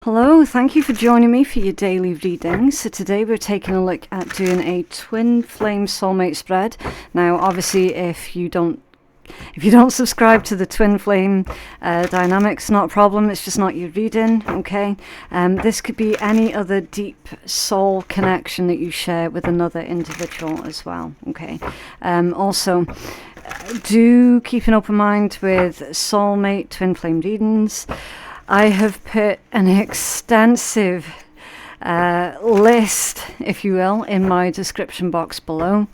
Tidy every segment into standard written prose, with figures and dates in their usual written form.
Hello, thank you for joining me for your daily readings. So today we're taking a look at doing a twin flame soulmate spread. Now, obviously, if you don't subscribe to the twin flame dynamics, not a problem. It's just not your reading, okay? This could be any other deep soul connection that you share with another individual as well, okay? Also, do keep an open mind with soulmate twin flame readings. I have put an extensive list, if you will, in my description box below.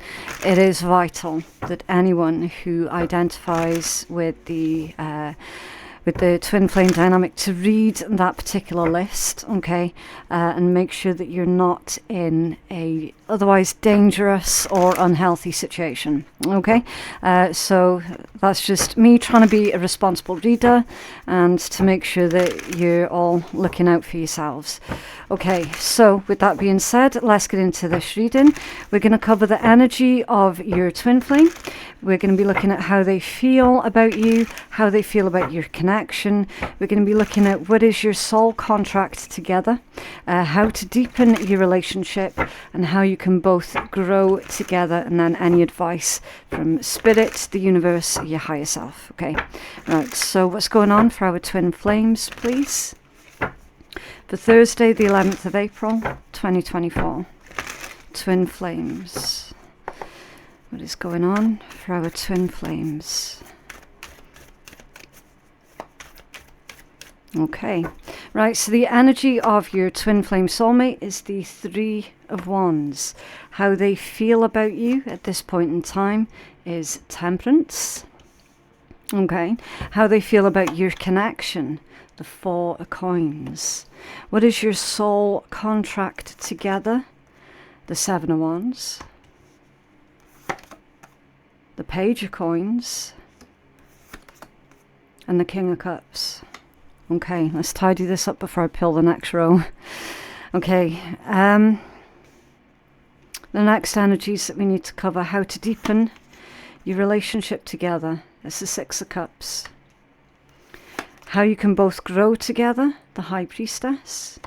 It is vital that anyone who identifies with the twin flame dynamic to read that particular list, okay, and make sure that you're not in a otherwise dangerous or unhealthy situation, okay? So that's just me trying to be a responsible reader and to make sure that you're all looking out for yourselves. Okay, so with that being said, let's get into this reading. We're going to cover the energy of your twin flame. We're going to be looking at how they feel about you, how they feel about your connection. We're going to be looking at what is your soul contract together, how to deepen your relationship, and how you can both grow together, and then any advice from spirit, the universe, your higher self. Okay, right, so what's going on for our twin flames, please? For Thursday, the 11th of April, 2024. Twin flames. What is going on for our twin flames? Okay, right, so the energy of your twin flame soulmate is the Three of Wands. How they feel about you at this point in time is Temperance. Okay, how they feel about your connection, the Four of Coins. What is your soul contract together? The Seven of Wands. The Page of Coins. And the King of Cups. Okay, let's tidy this up before I pull the next row. Okay, the next energies that we need to cover, how to deepen your relationship together. It's the Six of Cups. How you can both grow together, the High Priestess.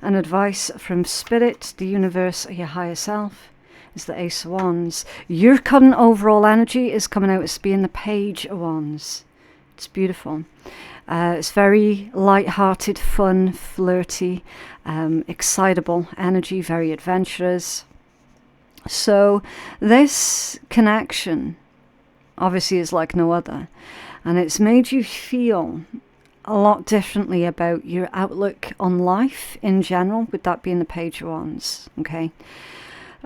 And advice from Spirit, the universe, or your higher self is the Ace of Wands. Your current overall energy is coming out as being the Page of Wands. It's beautiful. It's very light-hearted, fun, flirty, excitable energy, very adventurous. So this connection obviously is like no other, and it's made you feel a lot differently about your outlook on life in general, with that being the Page of Wands, okay?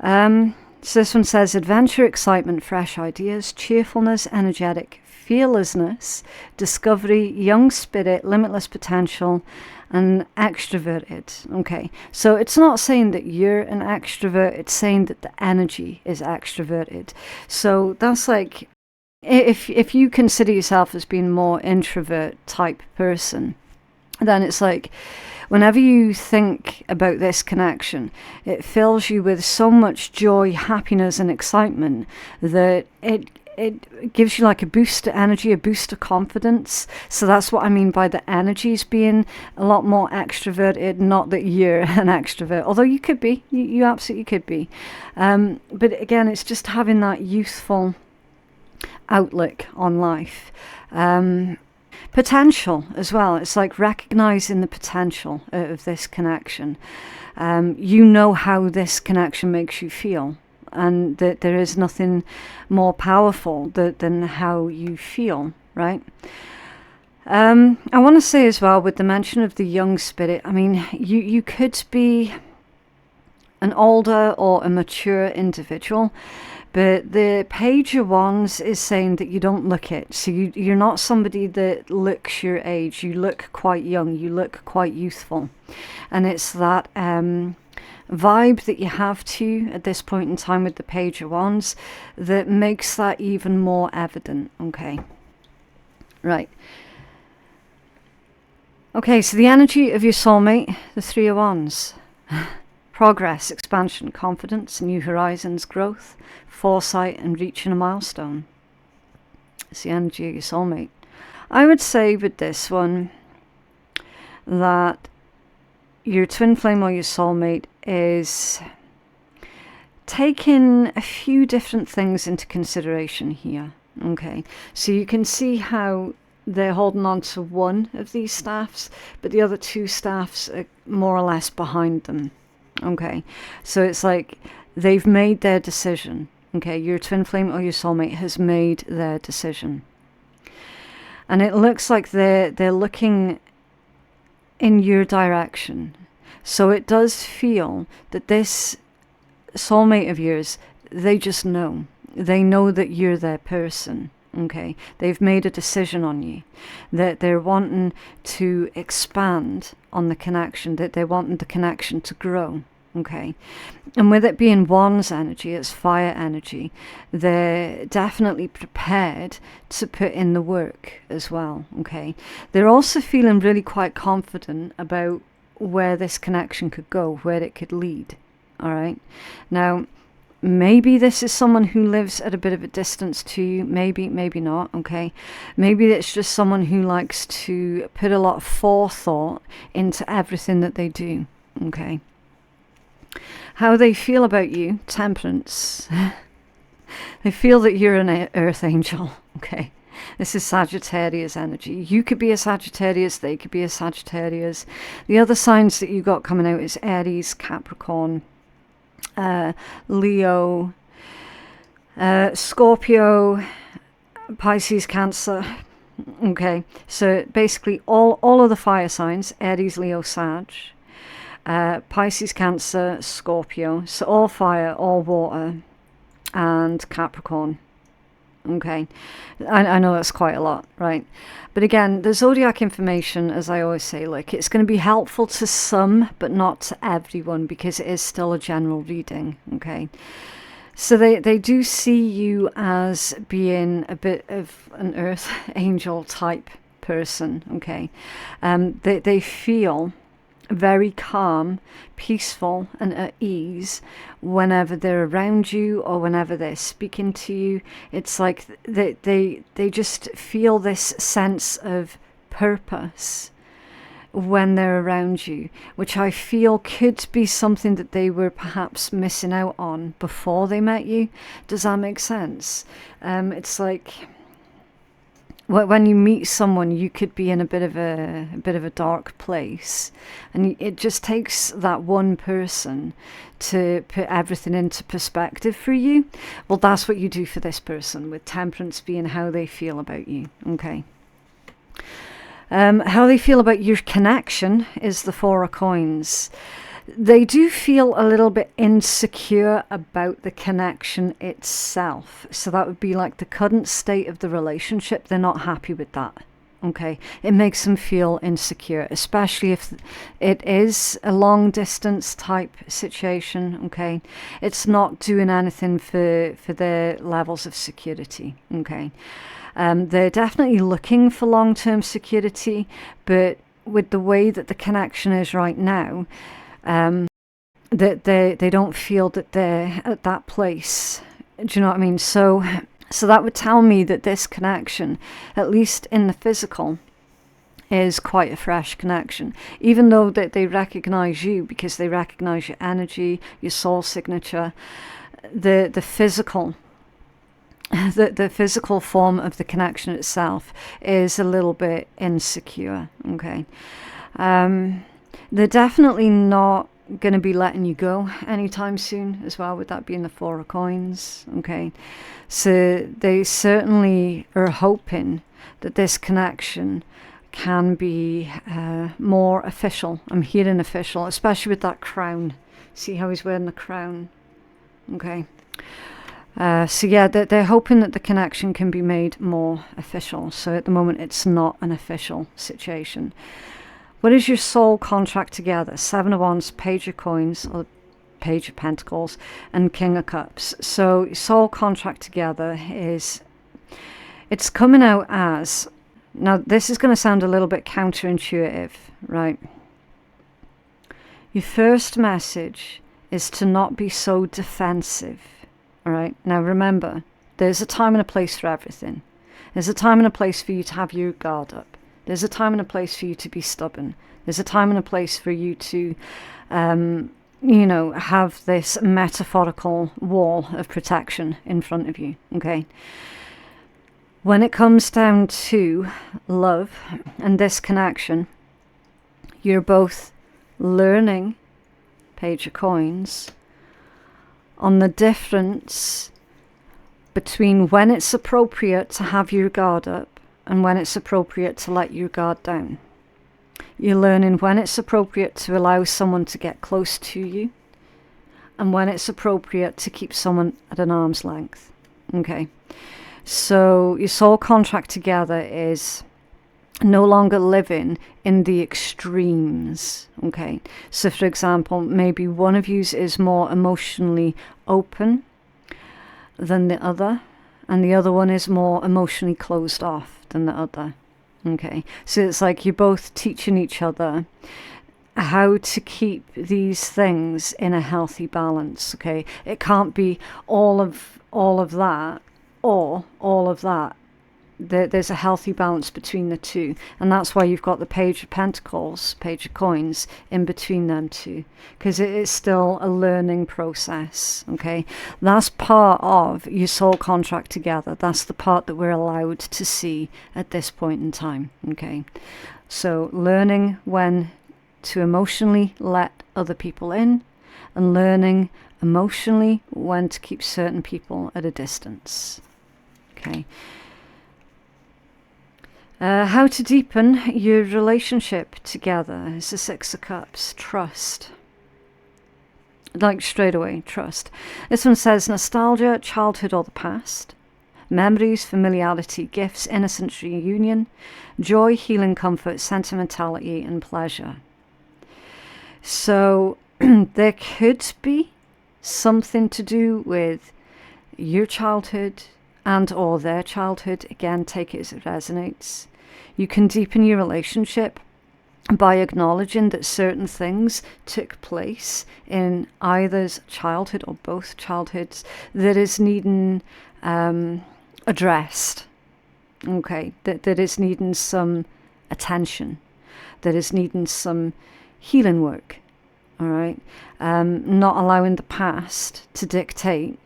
So this one says adventure, excitement, fresh ideas, cheerfulness, energetic, fearlessness, discovery, young spirit, limitless potential, and extroverted. Okay, so it's not saying that you're an extrovert, it's saying that the energy is extroverted. So that's like, if you consider yourself as being more introvert type person, then it's like, whenever you think about this connection, it fills you with so much joy, happiness, and excitement that it gives you like a boost of energy, a boost of confidence. So that's what I mean by the energies being a lot more extroverted. Not that you're an extrovert, although you could be, you absolutely could be. But again, it's just having that youthful outlook on life. Potential as well. It's like recognizing the potential of this connection. You know how this connection makes you feel, and that there is nothing more powerful than how you feel, right? I want to say as well, with the mention of the young spirit, I mean, you could be an older or a mature individual, but the Page of Wands is saying that you don't look it. So you're not somebody that looks your age. You look quite young. You look quite youthful. And it's that vibe that you have to at this point in time with the Page of Wands that makes that even more evident. Okay. Right. Okay, so the energy of your soulmate, the Three of Wands. Progress, expansion, confidence, new horizons, growth, foresight, and reaching a milestone. It's the energy of your soulmate. I would say with this one that your twin flame or your soulmate is taking a few different things into consideration here. Okay, so you can see how they're holding on to one of these staffs, but the other two staffs are more or less behind them. Okay, so it's like they've made their decision. Okay, your twin flame or your soulmate has made their decision. And it looks like they're looking in your direction. So it does feel that this soulmate of yours, they just know. They know that you're their person. Okay, they've made a decision on you, that they're wanting to expand on the connection, that they're wanting the connection to grow. Okay, and with it being wands energy, it's fire energy, they're definitely prepared to put in the work as well. Okay, they're also feeling really quite confident about where this connection could go, where it could lead. All right, now maybe this is someone who lives at a bit of a distance to you, maybe not. Okay, maybe it's just someone who likes to put a lot of forethought into everything that they do. Okay, how they feel about you, temperance. They feel that you're an earth angel. Okay, this is Sagittarius energy. You could be a Sagittarius, they could be a Sagittarius. The other signs that you got coming out is Aries, Capricorn, Leo, Scorpio, Pisces, Cancer. Okay, so basically all of the fire signs, Aries, Leo, Sag, Pisces, Cancer, Scorpio, so all fire, all water, and Capricorn. Okay, I know that's quite a lot, right? But again, the zodiac information, as I always say, like, it's going to be helpful to some, but not to everyone, because it is still a general reading. Okay, so they do see you as being a bit of an earth angel type person. Okay, they feel very calm, peaceful, and at ease whenever they're around you or whenever they're speaking to you. It's like they just feel this sense of purpose when they're around you, which I feel could be something that they were perhaps missing out on before they met you. Does that make sense? It's like when you meet someone, you could be in a bit of a dark place, and it just takes that one person to put everything into perspective for you. Well, that's what you do for this person, with temperance being how they feel about you. Okay. How they feel about your connection is the Four of Coins. They do feel a little bit insecure about the connection itself. So that would be like the current state of the relationship. They're not happy with that. Okay, it makes them feel insecure, especially if it is a long distance type situation. Okay, it's not doing anything for their levels of security. Okay, they're definitely looking for long-term security, but with the way that the connection is right now, that they don't feel that they're at that place. Do you know what I mean? So that would tell me that this connection, at least in the physical, is quite a fresh connection. Even though that they recognize you, because they recognize your energy, your soul signature, the physical, the physical form of the connection itself is a little bit insecure. Okay, they're definitely not going to be letting you go anytime soon as well, with that being the Four of Coins. Okay, so they certainly are hoping that this connection can be more official. I'm hearing official, especially with that crown. See how he's wearing the crown? Okay, so yeah, they're hoping that the connection can be made more official. So at the moment it's not an official situation. What is your soul contract together? Seven of Wands, Page of Coins, or Page of Pentacles, and King of Cups. So soul contract together is, it's coming out as, now this is going to sound a little bit counterintuitive, right? Your first message is to not be so defensive, all right? Now remember, there's a time and a place for everything. There's a time and a place for you to have your guard up. There's a time and a place for you to be stubborn. There's a time and a place for you to, you know, have this metaphorical wall of protection in front of you, okay? When it comes down to love and this connection, you're both learning, Page of Coins, on the difference between when it's appropriate to have your guard up and when it's appropriate to let your guard down. You're learning when it's appropriate to allow someone to get close to you and when it's appropriate to keep someone at an arm's length. Okay, so your soul contract together is no longer living in the extremes. Okay, so for example, maybe one of you is more emotionally open than the other, and the other one is more emotionally closed off than the other. Okay, so it's like you're both teaching each other how to keep these things in a healthy balance. Okay, it can't be all of that or all of that. There's a healthy balance between the two, and that's why you've got the Page of Pentacles, Page of Coins in between them two, because it is still a learning process. Okay, that's part of your soul contract together. That's the part that we're allowed to see at this point in time. Okay, so learning when to emotionally let other people in, and learning emotionally when to keep certain people at a distance. Okay. How to deepen your relationship together is the Six of Cups. Trust. Like straight away, trust. This one says nostalgia, childhood or the past. Memories, familiarity, gifts, innocence, reunion. Joy, healing, comfort, sentimentality and pleasure. So there could be something to do with your childhood and or their childhood. Again, take it as it resonates. You can deepen your relationship by acknowledging that certain things took place in either's childhood or both childhoods that is needing addressed. Okay, that is needing some attention, that is needing some healing work. All right, not allowing the past to dictate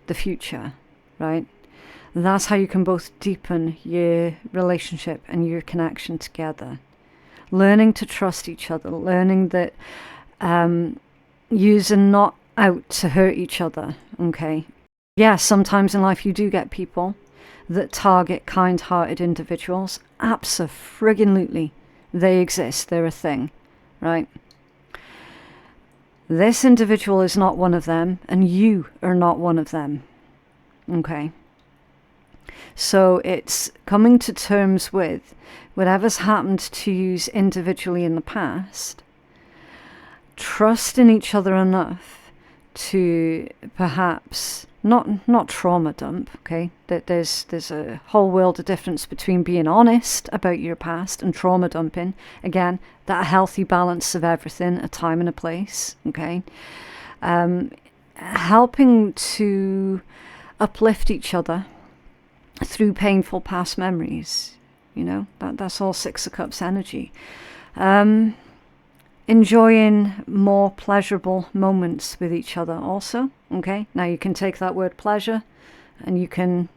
the future. Right. That's how you can both deepen your relationship and your connection together. Learning to trust each other, learning that you're not out to hurt each other, okay? Yeah, sometimes in life you do get people that target kind-hearted individuals. Abso-friggin-lutely. They exist, they're a thing, right? This individual is not one of them, and you are not one of them. Okay, so it's coming to terms with whatever's happened to you individually in the past, trust in each other enough to perhaps not trauma dump. Okay, that there's a whole world of difference between being honest about your past and trauma dumping. Again, that healthy balance of everything, a time and a place. Okay, helping to uplift each other through painful past memories. You know, that's all Six of Cups energy. Enjoying more pleasurable moments with each other also. Okay, now you can take that word pleasure and you can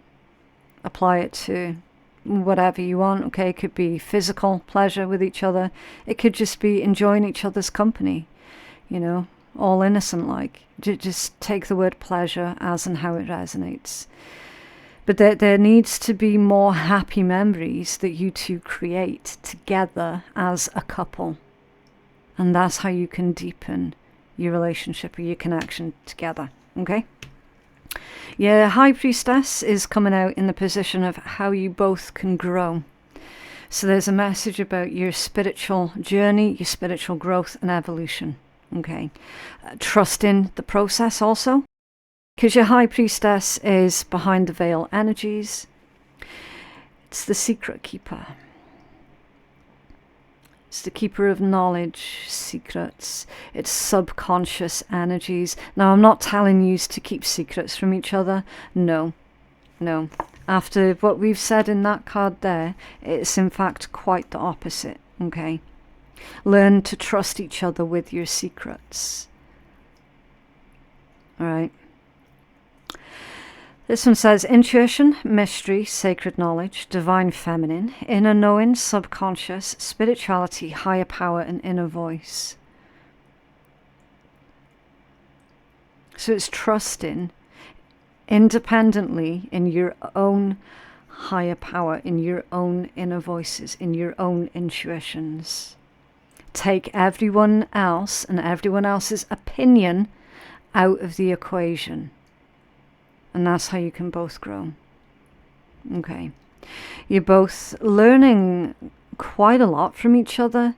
apply it to whatever you want. Okay, it could be physical pleasure with each other. It could just be enjoying each other's company, you know, all innocent like. Just take the word pleasure as and how it resonates. But there needs to be more happy memories that you two create together as a couple. And that's how you can deepen your relationship or your connection together. Okay? Your High Priestess is coming out in the position of how you both can grow. So there's a message about your spiritual journey, your spiritual growth and evolution. Okay, trust in the process also, because your High Priestess is behind the veil energies. It's the secret keeper. It's the keeper of knowledge, secrets. It's subconscious energies. Now, I'm not telling you to keep secrets from each other. No. After what we've said in that card there, it's in fact quite the opposite, okay? Learn to trust each other with your secrets. All right. This one says intuition, mystery, sacred knowledge, divine feminine, inner knowing, subconscious, spirituality, higher power, and inner voice. So it's trusting independently in your own higher power, in your own inner voices, in your own intuitions. Take everyone else and everyone else's opinion out of the equation. And that's how you can both grow. Okay. You're both learning quite a lot from each other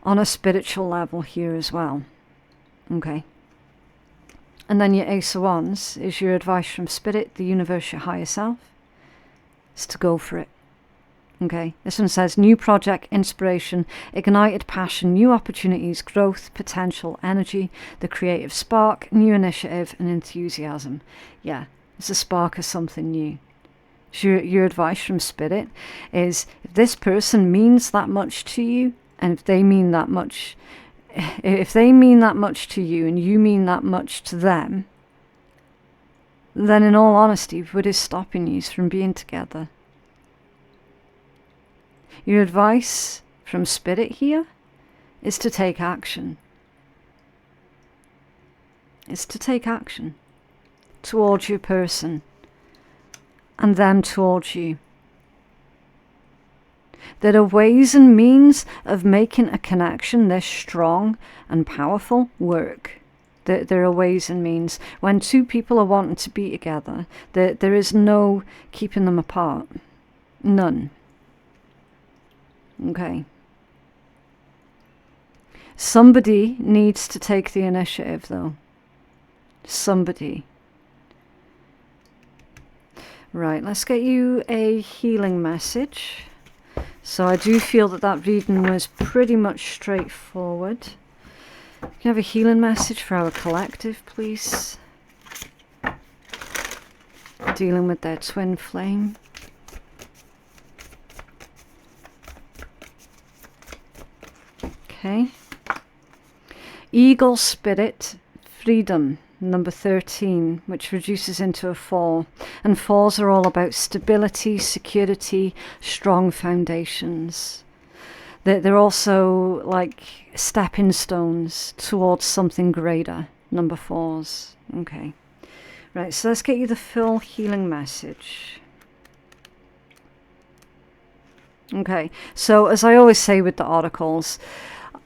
on a spiritual level here as well. Okay. And then your Ace of Wands is your advice from Spirit, the universe, your higher self. Is to go for it. Okay, this one says new project, inspiration, ignited passion, new opportunities, growth, potential, energy, the creative spark, new initiative and enthusiasm. Yeah, it's a spark of something new. So your advice from Spirit is if this person means that much to you, and if they mean that much to you and you mean that much to them, then in all honesty, what is stopping you from being together? Your advice from Spirit here is to take action. It's to take action towards your person and them towards you. There are ways and means of making a connection this strong and powerful work. There are ways and means. When two people are wanting to be together, there is no keeping them apart. None. Okay. Somebody needs to take the initiative, though. Somebody. Right, let's get you a healing message. So I do feel that reading was pretty much straightforward. Can you have a healing message for our collective, please? Dealing with their twin flame. Okay. Eagle Spirit, Freedom, number 13, which reduces into a 4. And 4s are all about stability, security, strong foundations. They're also like stepping stones towards something greater, number 4s. Okay. Right, so let's get you the full healing message. Okay, so as I always say with the oracles,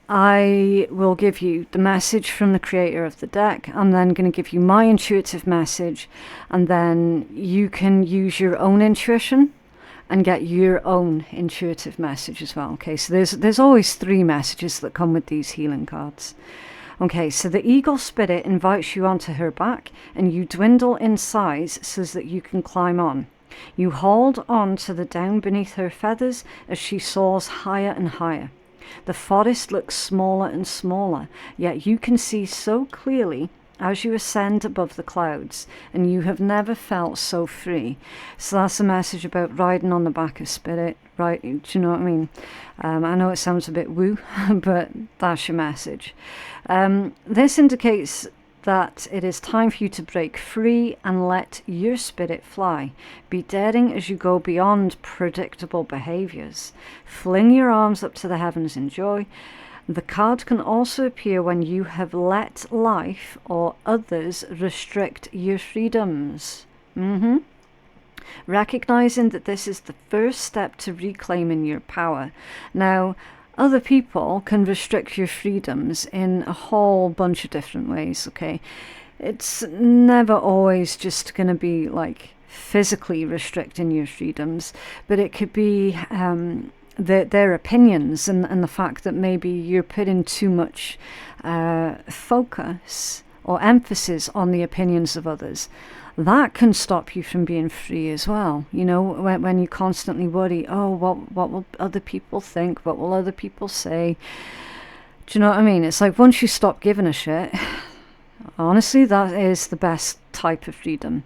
I will give you the message from the creator of the deck. I'm then going to give you my intuitive message, and then you can use your own intuition and get your own intuitive message as well. Okay, so there's always 3 messages that come with these healing cards. Okay, so the Eagle Spirit invites you onto her back, and you dwindle in size so that you can climb on. You hold on to the down beneath her feathers as she soars higher and higher. The forest looks smaller and smaller, yet you can see so clearly as you ascend above the clouds, and you have never felt so free. So that's a message about riding on the back of Spirit, right? Do you know what I mean? I know it sounds a bit woo, but that's your message. This indicates that it is time for you to break free and let your spirit fly. Be daring as you go beyond predictable behaviors. Fling your arms up to the heavens in joy. The card can also appear when you have let life or others restrict your freedoms. Recognizing that this is the first step to reclaiming your power. Now, other people can restrict your freedoms in a whole bunch of different ways, okay? It's never always just going to be like physically restricting your freedoms, but it could be their opinions and the fact that maybe you're putting too much focus or emphasis on the opinions of others. That can stop you from being free as well. You know, when you constantly worry, oh, what will other people think? What will other people say? Do you know what I mean? It's like once you stop giving a shit, honestly, that is the best type of freedom.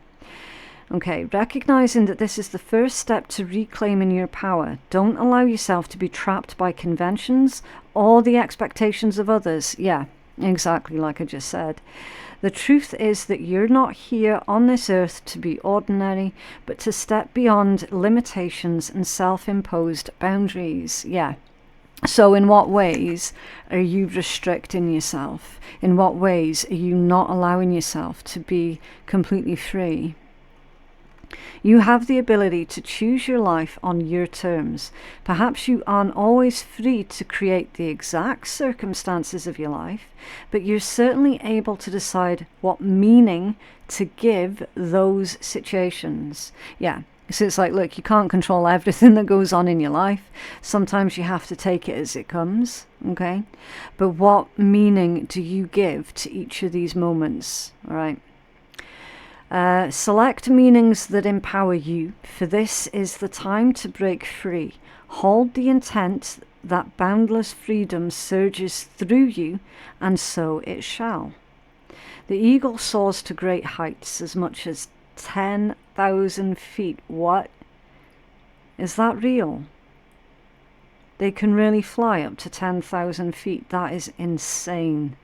Okay, recognizing that this is the first step to reclaiming your power. Don't allow yourself to be trapped by conventions or the expectations of others. Yeah, exactly like I just said. The truth is that you're not here on this earth to be ordinary, but to step beyond limitations and self-imposed boundaries. Yeah. So in what ways are you restricting yourself? In what ways are you not allowing yourself to be completely free? You have the ability to choose your life on your terms. Perhaps you aren't always free to create the exact circumstances of your life, but you're certainly able to decide what meaning to give those situations. Yeah. So it's like, look, you can't control everything that goes on in your life. Sometimes you have to take it as it comes, okay? But what meaning do you give to each of these moments, all right? Select meanings that empower you, for this is the time to break free. Hold the intent that boundless freedom surges through you, and so it shall. The eagle soars to great heights, as much as 10,000 feet. What? Is that real? They can really fly up to 10,000 feet. That is insane.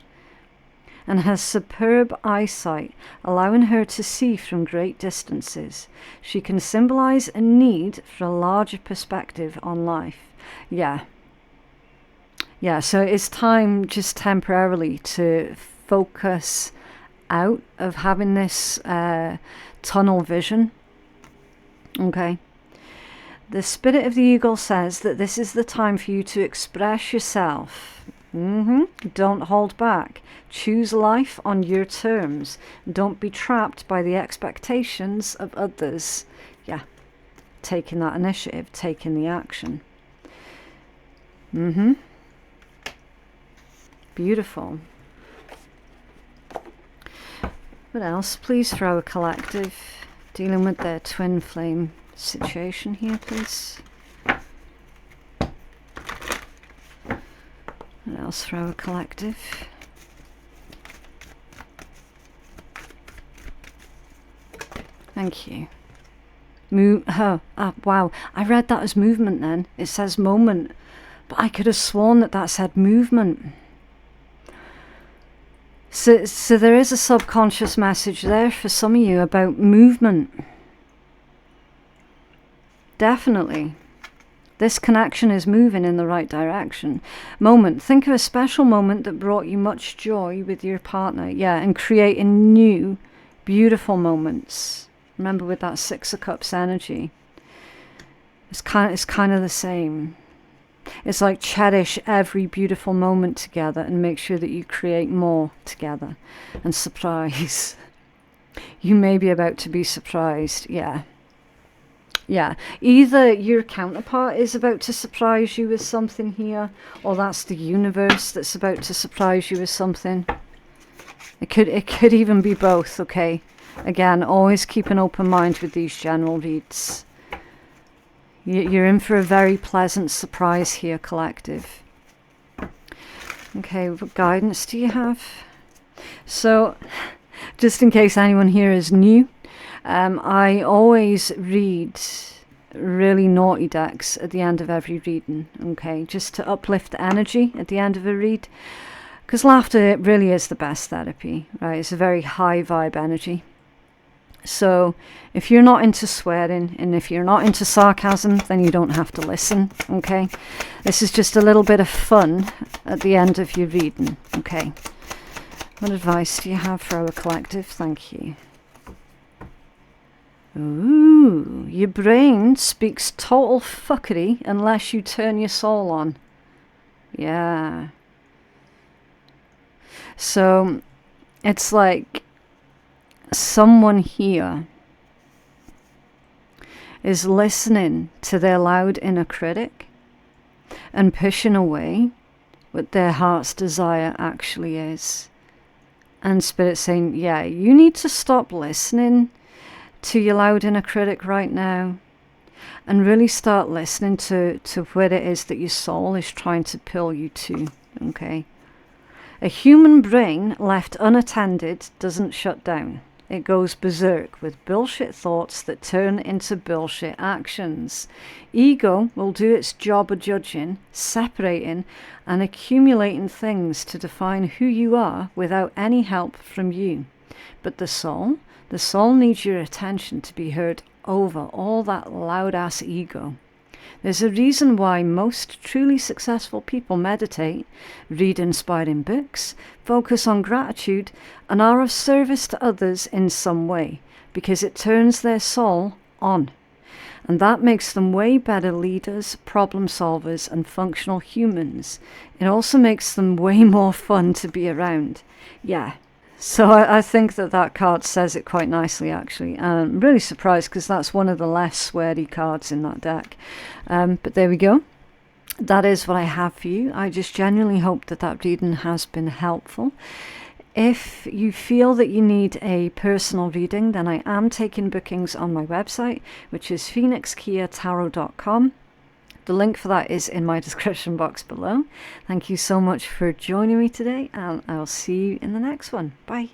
And has superb eyesight, allowing her to see from great distances. She can symbolize a need for a larger perspective on life. Yeah. Yeah, so it's time just temporarily to focus out of having this tunnel vision. Okay. The spirit of the eagle says that this is the time for you to express yourself. Don't hold back. Choose life on your terms. Don't be trapped by the expectations of others. Yeah. Taking that initiative, taking the action. Beautiful. What else? Please throw a collective. Dealing with their twin flame situation here, please. What else? Throw a collective. Thank you. Wow. I read that as movement then. It says moment. But I could have sworn that said movement. So there is a subconscious message there for some of you about movement. Definitely. This connection is moving in the right direction. Moment. Think of a special moment that brought you much joy with your partner. Yeah, and creating new, beautiful moments. Remember with that Six of Cups energy. It's kind of the same. It's like cherish every beautiful moment together and make sure that you create more together. And surprise. You may be about to be surprised. Yeah. Yeah. Either your counterpart is about to surprise you with something here, or that's the universe that's about to surprise you with something. It could even be both, okay? Again, always keep an open mind with these general reads. You're in for a very pleasant surprise here, collective. Okay, what guidance do you have? So, just in case anyone here is new, I always read really naughty decks at the end of every reading, okay? Just to uplift the energy at the end of a read. Because laughter really is the best therapy, right? It's a very high vibe energy. So if you're not into swearing and if you're not into sarcasm, then you don't have to listen, okay? This is just a little bit of fun at the end of your reading, okay? What advice do you have for our collective? Thank you. Ooh, your brain speaks total fuckery unless you turn your soul on. Yeah. So it's like someone here is listening to their loud inner critic and pushing away what their heart's desire actually is. And Spirit saying, yeah, you need to stop listening to your loud inner critic right now and really start listening to where it is that your soul is trying to pull you to, okay? A human brain left unattended doesn't shut down. it goes berserk with bullshit thoughts that turn into bullshit actions. Ego will do its job of judging, separating, and accumulating things to define who you are without any help from you. But the soul needs your attention to be heard over all that loud-ass ego. There's a reason why most truly successful people meditate, read inspiring books, focus on gratitude, and are of service to others in some way, because it turns their soul on. And that makes them way better leaders, problem solvers, and functional humans. It also makes them way more fun to be around. Yeah. So I think that card says it quite nicely, actually. And I'm really surprised because that's one of the less sweary cards in that deck. But there we go. That is what I have for you. I just genuinely hope that reading has been helpful. If you feel that you need a personal reading, then I am taking bookings on my website, which is phoenixkeiatarot.com. The link for that is in my description box below. Thank you so much for joining me today, and I'll see you in the next one. Bye.